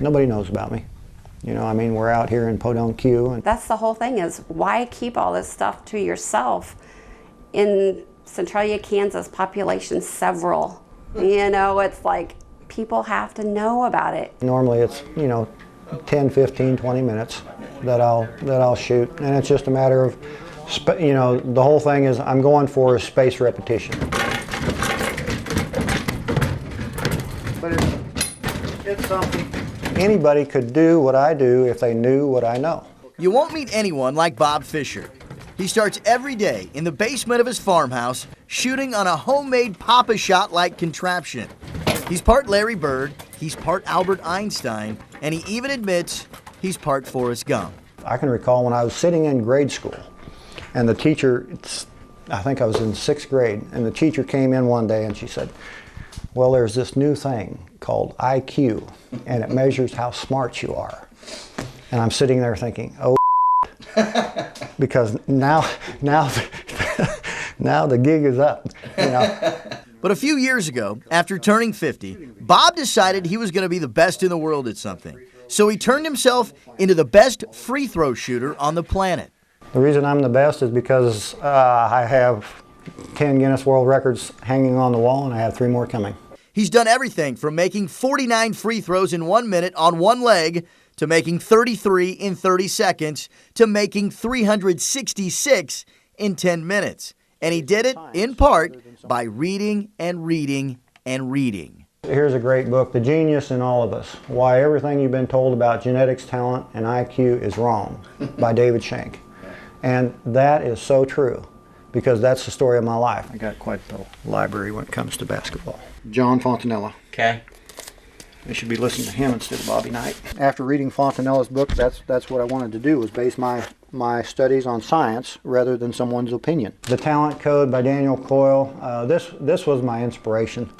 Nobody knows about me. You know, I mean, we're out here in Podunk Q. And that's the whole thing, is why keep all this stuff to yourself? In Centralia, Kansas, population several. You know, it's like people have to know about it. Normally it's, you know, 10, 15, 20 minutes that I'll shoot, and it's just a matter of, you know, the whole thing is I'm going for space repetition. But it's something. Anybody could do what I do if they knew what I know. You won't meet anyone like Bob Fisher. He starts every day in the basement of his farmhouse shooting on a homemade Pop-A-Shot-like contraption. He's part Larry Bird, he's part Albert Einstein, and he even admits he's part Forrest Gump. I can recall when I was sitting in grade school, and the teacher, I think I was in 6th grade, and the teacher came in one day and she said, well, there's this new thing called IQ, and it measures how smart you are. And I'm sitting there thinking, oh, because now the gig is up, you know. But a few years ago, after turning 50, Bob decided he was going to be the best in the world at something. So he turned himself into the best free throw shooter on the planet. The reason I'm the best is because I have 10 Guinness World Records hanging on the wall, and I have 3 more coming. He's done everything from making 49 free throws in 1 minute on one leg, to making 33 in 30 seconds, to making 366 in 10 minutes. And he did it, in part, by reading and reading and reading. Here's a great book, The Genius in All of Us, Why Everything You've Been Told About Genetics, Talent, and IQ is Wrong, by David Shank. And that is so true, because that's the story of my life. I got quite the library when it comes to basketball. John Fontanella. Okay. They should be listening to him instead of Bobby Knight. After reading Fontanella's book, that's what I wanted to do, was base my studies on science rather than someone's opinion. The Talent Code by Daniel Coyle, this was my inspiration.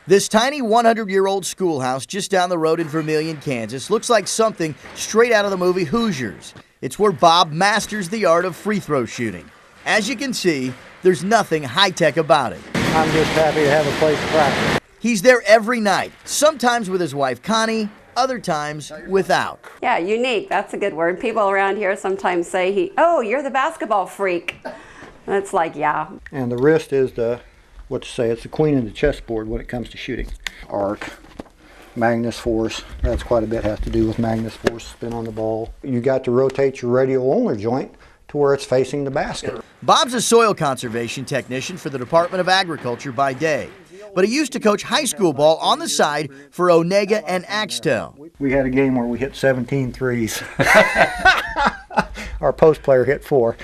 This tiny 100-year-old schoolhouse just down the road in Vermillion, Kansas looks like something straight out of the movie Hoosiers. It's where Bob masters the art of free throw shooting. As you can see, there's nothing high-tech about it. I'm just happy to have a place to practice. He's there every night, sometimes with his wife Connie, other times without. Yeah, unique, that's a good word. People around here sometimes say, oh, you're the basketball freak. And it's like, yeah. And the wrist is it's the queen of the chessboard when it comes to shooting. Arc, Magnus force, that's quite a bit has to do with Magnus force, spin on the ball. You got to rotate your radial ulnar joint to where it's facing the basket. Bob's a soil conservation technician for the Department of Agriculture by day, but he used to coach high school ball on the side for Onega and Axtell. We had a game where we hit 17 threes. Our post player hit 4.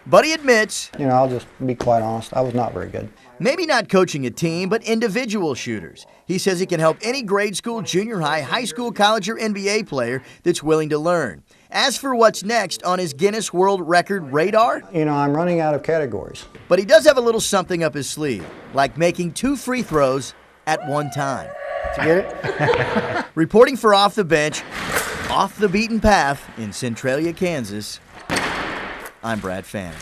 But he admits, you know, I'll just be quite honest, I was not very good. Maybe not coaching a team, but individual shooters. He says he can help any grade school, junior high, high school, college, or NBA player that's willing to learn. As for what's next on his Guinness World Record radar, you know, I'm running out of categories. But he does have a little something up his sleeve, like making 2 free throws at one time. Did you get it? Reporting for Off the Bench, off the beaten path in Centralia, Kansas, I'm Brad Fanning.